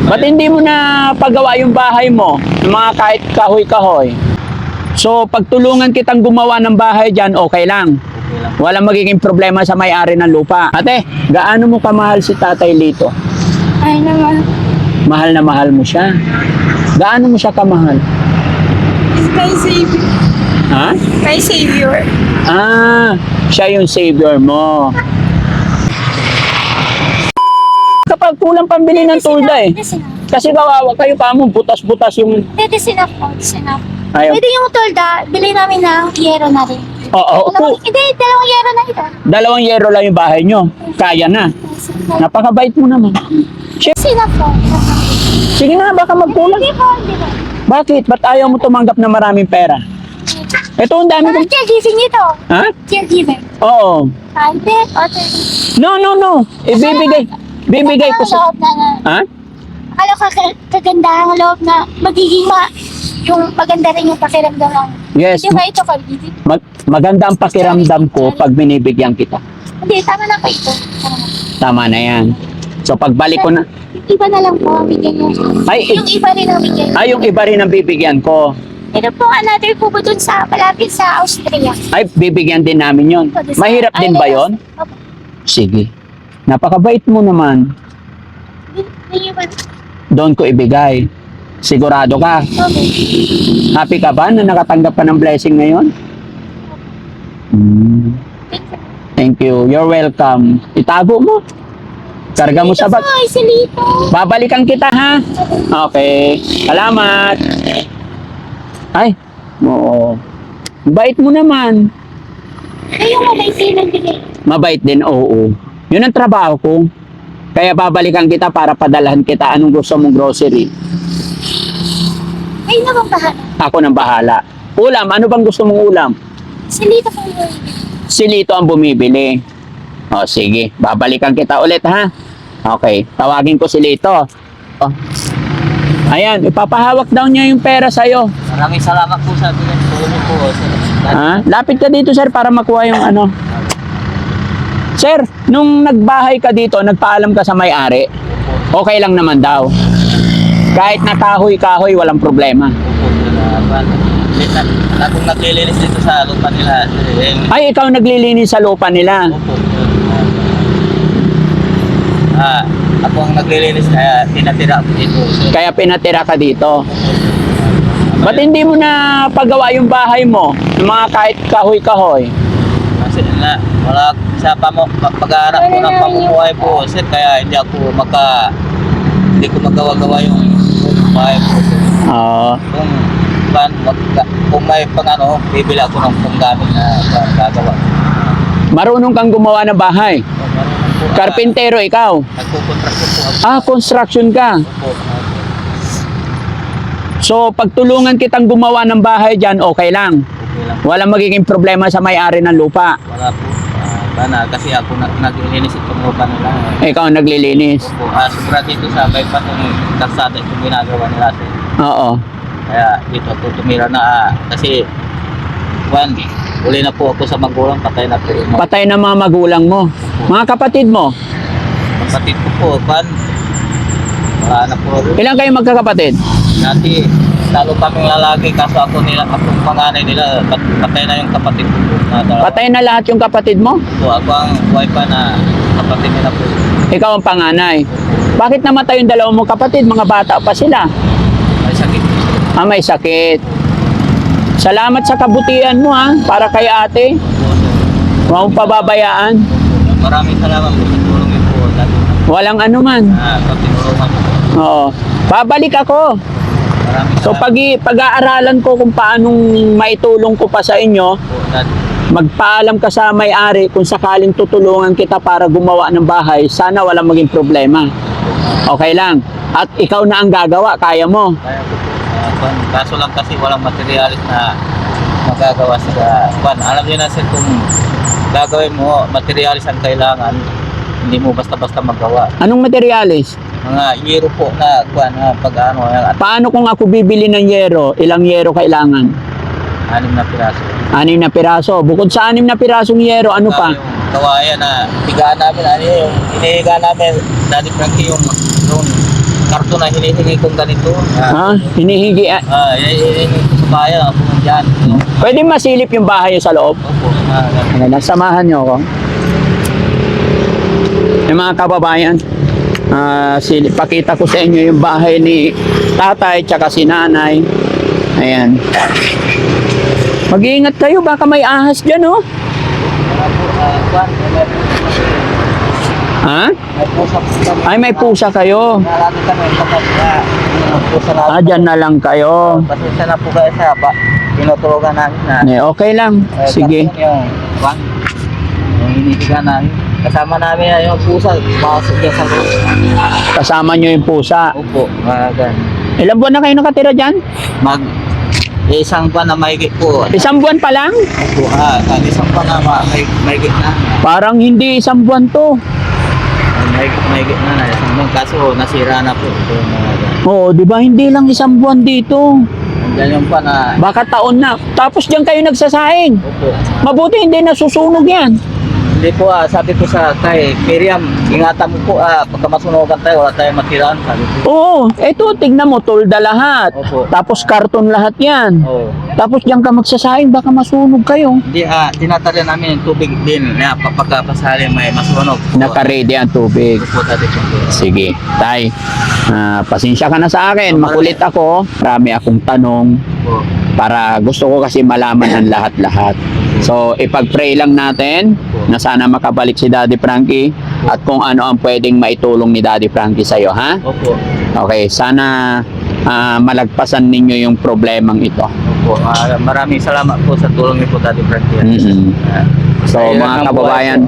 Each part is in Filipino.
Ba't hindi mo na pagawa yung bahay mo? Yung mga kahit kahoy-kahoy. So, pagtulungan kitang gumawa ng bahay dyan, okay lang. Okay lang. Walang magiging problema sa may-ari ng lupa. Ate, gaano mo kamahal si Tatay Lito? Ay naman. Mahal na mahal mo siya. Gaano mo siya kamahal? Is my savior. Ha? My savior. Ah, siya yung savior mo. Kapag kulang pambili ng tulda eh. Kasi kawawa kayo pa mo, butas-butas yung... Pwede sinap po. Sinap. Ayaw. Pwede yung tulda, bili namin ng yero na rin. Oo, Hindi, dalawang yero na ito. dalawang yero lang yung bahay nyo. Kaya na. Napakabait mo naman. Sinap po. Sige na, baka magkulang. Hindi po, hindi po. Bakit? Ba't ayaw mo tumanggap ng maraming pera? Ito, ang dami Parang kong... caregiving ito. Ha? Caregiving. Oo. Hindi, otter. No. Ibibigay. Bibigay ko sa... Loob na Ha? akala ko kagandahan ang loob na magiging yung maganda rin yung pakiramdam ng... Yes. Hindi ba ito caregiving? Maganda ang pakiramdam ko pag binibigyan kita. Hindi, tama na po ito. Tama na. Tama na yan. So, pagbalik ko na... Yung iba na lang po, bigyan niyo. Ay, Yung iba rin ang bigyan. Ay, yung iba rin ang bibigyan ko. Ito po, another po po dun sa, malapit sa Austria. Ay, bibigyan din namin yon. Mahirap din ba yon? Opo. Sige. Napakabait mo naman. Hindi ba? Doon ko ibigay. Sigurado ka. Okay. Happy ka ba na nakatanggap ka ng blessing ngayon? Thank you. You're welcome. Itago mo. Karga mo sa bag. Ay, silito. Babalikan kita, ha? Okay. Salamat. Ay. Oo. Bait mo naman. Ay, yung mabait din ang bigay. Mabait din, oo. Yun ang trabaho ko. Kaya babalikan kita para padalhan kita anong gusto mong grocery. Ay, nabang bahala. Ako nang bahala. Ulam, ano bang gusto mong ulam? Silito po yun. Si Lito ang bumibili. O, sige. Babalikan kita ulit, ha? Okay. Tawagin ko si Lito. Oh. Ayan, ipapahawak daw niya yung pera sa'yo. Maraming salamat po sa tulong po. Ha? Lapit ka dito, sir, para makuha yung ano. Sir, nung nagbahay ka dito, nagpaalam ka sa may-ari, okay lang naman daw. Kahit na kahoy-kahoy, walang problema. Akong naglilinis dito sa lupa nila. Ay, ikaw naglilinis sa lupa nila. Opo. Ako ang naglilinis kaya pinatira ako dito. Kaya pinatira ka dito. Ba't hindi mo na pagawa yung bahay mo? Yung mga kahit kahoy-kahoy. Kasi wala sa pag-aarap ko ng pamumuhay po, sir, kaya hindi ko magawa-gawa yung bahay po. Oo. Kung may bibili ako ng panggamit na gagawa. Marunong kang gumawa ng bahay. Karpintero ikaw. Nagkukontraksyon po ako. Construction ka. Opo. So, pagtulungan kitang gumawa ng bahay dyan, okay lang. Okay lang. Walang magiging problema sa may-ari ng lupa. Wala po. Kasi ako naglilinis itong lupa nila. Ikaw ang naglilinis. Opo. Sobra dito sa bypass ng kalsada itong ginagawa nila, sir. Oo. Kaya dito ako tumira na kasi uli na po ako sa magulang, patay na po yung Patay na mga magulang mo. Mga kapatid mo. kapatid ko po, wala na po. Ilan kayo magkakapatid? Dati, lalo kaming lalaki, kaso akong panganay nila, patay na yung kapatid ko po. Patay na lahat yung kapatid mo? Po, ako ang wife na kapatid nila po. Ikaw ang panganay. Bakit namatay yung dalawang mong kapatid? Mga bata pa sila. May sakit po. May sakit. Salamat sa kabutihan mo, ha, para kay ate. Huwag mong pababayaan. Maraming salamat po sa tulong niyo po. Walang anuman. Pagtulungan po. Oo. Babalik ako. Maraming So salamat pag-aaralan ko kung paanong maitulong ko pa sa inyo, po. Dati. magpaalam ka sa may-ari kung sakaling tutulungan kita para gumawa ng bahay, sana walang maging problema. Okay lang. At ikaw na ang gagawa, kaya mo. Kaya po po. Kaso lang kasi walang materialis na magagawa sa alam niyo na, sir, kung gagawin mo, materialis ang kailangan, hindi mo basta-basta magawa. Anong materialis? Mga yero po na pag-ano, Paano kung ako bibili ng yero? Ilang yero kailangan? 6 na piraso. 6 na piraso. Bukod sa 6 na pirasong yero, ano pa? Yung kawayan na higaan namin, yung inihiga namin, Daddy Frankie, yung karton na hinihingi kong ganito. Ha? Hinihigi. Hinihingi ko sa bayan, ako nandyan. Pwede masilip yung bahay sa loob. Opo, Okay, samahan nyo ako. Yung mga kababayan, pakita ko sa inyo yung bahay ni tatay tsaka si nanay. Ayan. Mag-iingat kayo, baka may ahas dyan, oh. Ha? May pusa po kami. Ay, may pusa kayo. Marami kami pusa na. Dyan na lang kayo. Pasensya na po kayo sa tinutulogan namin na. Okay lang. Sige. Yung hinihiga namin. Kasama namin yung pusa. Pasok dyan sa loob. Kasama nyo yung pusa. Opo, magan. Ilang buwan na kayo nakatira dyan? Isang buwan na mahigit po. Isang buwan pa lang? Opo, isang buwan na mahigit na. Parang hindi isang buwan to. Mahigit na isang buwan. Kaso nasira na po. Oo, di ba hindi lang isang buwan dito? Nandiyan yung pa na. Baka taon na. Tapos diyan kayo nagsasaing. Opo. Mabuti hindi nasusunog yan. Hindi po, sabi ko sa kay Miriam, ingatan mo po, pagka masunugan tayo, wala tayong matiraan, sabi ko. Oo, eto tignan mo, tolda lahat. Opo. Tapos karton lahat yan. Oo. Tapos diyan ka magsasaing, baka masunog kayo. Hindi, tinatalya namin yung tubig din, pagkakasali may masunog. Naka-ready ang tubig. Opo, dati po. Sige, tay. Pasensya ka na sa akin. Makulit ako. Marami akong tanong. Opo. Para gusto ko kasi malaman ang lahat-lahat. So, ipag-pray lang natin na sana makabalik si Daddy Frankie at kung ano ang pwedeng maitulong ni Daddy Frankie sa'yo, ha? Opo. Okay, sana malagpasan ninyo yung problemang ito. Opo. Maraming salamat po sa tulong niyo po, Daddy Frankie. So, Ayun mga ang kababayan,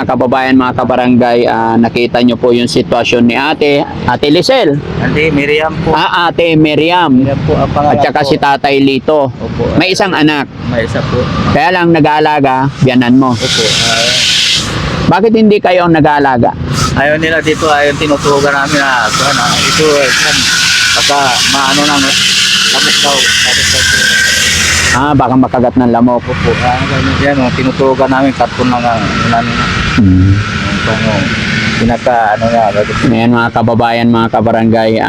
buhay mga kabarangay, nakita nyo po yung sitwasyon ni Ate Lisel. Hindi, Miriam po. Ate Miriam. Miriam po ang pangalan At saka po. si Tatay Lito. Opo. May isang anak. May isa po. Kaya lang nag-aalaga, biyanan mo. Opo. Bakit hindi kayo ang nag-aalaga? Ayaw nila dito, ayaw tinutulogan namin na ito, baka maano na, lamok daw. Baka makagat ng lamok. Opo, yan, tinutulogan namin, karton lang ang namin. Pinaka, Ngayon mga kababayan, mga kabarangay,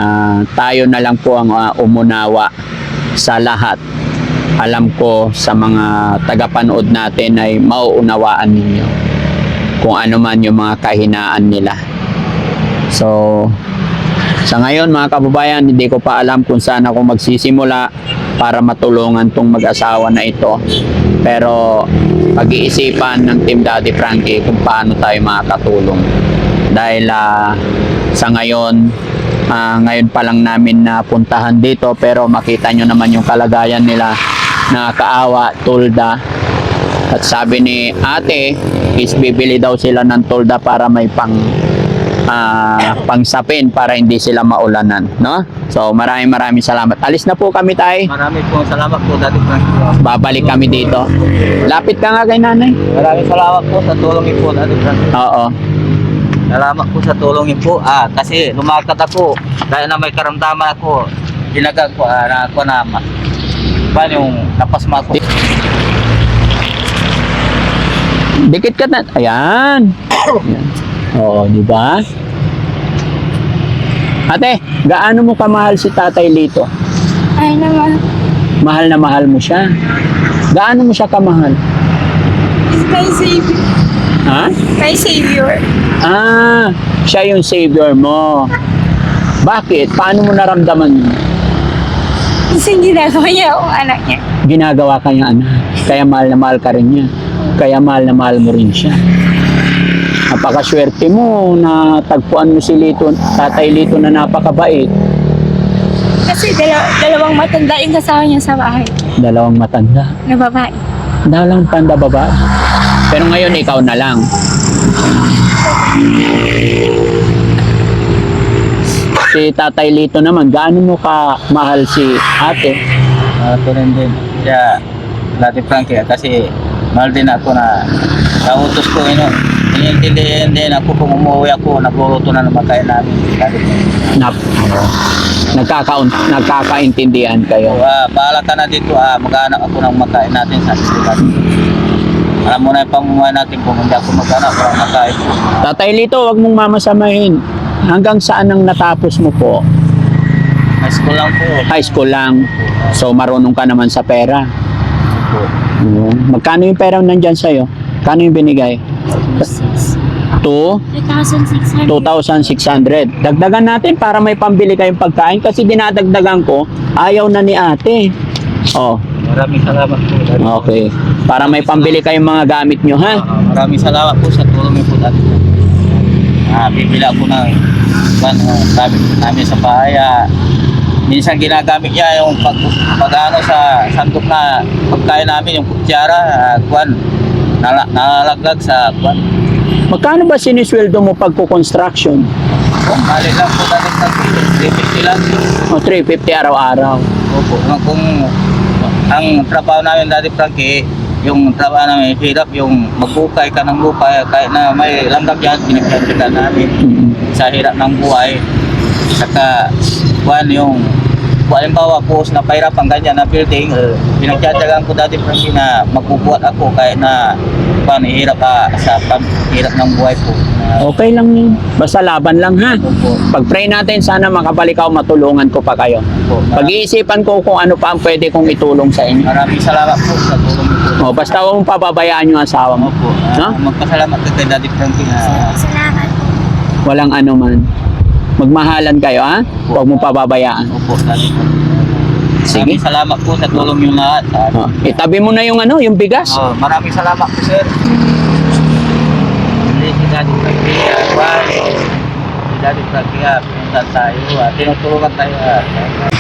tayo na lang po ang umunawa sa lahat. Alam ko sa mga tagapanood natin ay mauunawaan ninyo kung ano man yung mga kahinaan nila. So, sa ngayon mga kababayan, hindi ko pa alam kung saan ako magsisimula para matulungan tong mag-asawa na ito. Pero pag-iisipan ng Team Daddy Frankie kung paano tayo makakatulong. Dahil sa ngayon, ngayon pa lang namin napuntahan dito, pero makita nyo naman yung kalagayan nila, nakakaawa, tulda. At sabi ni ate, is bibili daw sila ng tulda para may pangsapin para hindi sila maulanan, no? So maraming salamat. Alis na po kami, tay. Maraming po salamat po, Daddy Frankie. Babalik kami dito. Lapit ka nga kay nanay. Maraming salamat po sa tulong niyo po, Daddy Frankie. Oo. Salamat po sa tulong niyo po. Kasi lumakad ako, dahil na may karamdaman ako, ginagag ko na ako na yung napasma ko. Dikit ka na. Ayan. Ayan. Oo, di ba? Ate, gaano mo kamahal si Tatay Lito? Ay naman. Mahal na mahal mo siya. Gaano mo siya kamahal? It's my savior. Ha? My savior. Siya yung savior mo. Bakit? Paano mo naramdaman yun? Kasi ginagawa niya akong anak niya. Ginagawa ka niya, anak. Kaya mahal na mahal ka rin niya. Kaya mahal na mahal mo rin siya. Napakaswerte mo na tagpuan mo si Lito, Tatay Lito na napakabait. Kasi dalawang matanda yung kasama niya sa bahay. Dalawang matanda. Na babae. Dalawang tanda babae. Pero ngayon ikaw na lang. Si Tatay Lito naman, gaano mo ka mahal si ate? Ito rin din. Kaya, Daddy Frankie, kasi mahal din ako na nautos ko, iniintindihan din ako kung umuwi ako, nagluluto na ng makain namin. Nagkakaintindihan kayo. Bahala ka na dito, mag-anak ako ng makain natin sa sisikat. Alam mo na yung pamumuhay natin kung hindi ako mag-anak ng makain. Tatay Lito, wag mong mamasamahin. Hanggang saan ang natapos mo po? High school lang po. High school lang. So marunong ka naman sa pera. Po. Magkano yung pera nandyan sa'yo? Kano yung binigay? 2,600. 2,600. Dagdagan natin para may pambili kayong pagkain kasi dinadagdagan ko, ayaw na ni ate. Oh, Maraming salamat po. okay. Para may pambili kayong mga gamit nyo, ha? Maraming salamat po sa tulong niyo po dati. Bibila ko ng gamit namin sa bahay. Minsan ginagamit niya yung pag-ano sa sandok na pagkain namin, yung kutsara, nalalaglag sa kwan. Magkano ba sinisweldo mo pagko-construction? Bali lang po dati sa 350 lang. O, 350 araw-araw. Opo. Kung ang trabaho namin dati, Frankie, yung trabaho namin hirap, yung magbukay ka ng lupa, kahit na may langgam yan, pinagkakita namin sa hirap ng buhay. Saka, yung halimbawa po na pahirapan ganyan na building, pinagtsatsagaan ko dati, Frankie, na magbubuhat ako kahit na hirap sa hirap ng buhay po. Okay lang yun. Basta laban lang, ha? Opo. Pag-pray natin, sana makabalik ako, matulungan ko pa kayo. Opo. Pag-iisipan ko kung ano pa ang pwede kong itulong sa inyo. Maraming salamat po sa tulong niyo po. O, basta huwag mong pababayaan yung asawa mo. Opo. No? Magpasalamat ka kay Daddy Frankie na Salamat po. Walang ano man. Magmahalan kayo, ha? Huwag mong pababayaan. Opo, Daddy Frankie. Sige. Maraming salamat po sa tulong niyo lahat. O, itabi mo na yung yung bigas. Maraming salamat po, sir. Si Daddy Frankie, si Daddy Frankie, pinuntan tayo, tinutulungan tayo.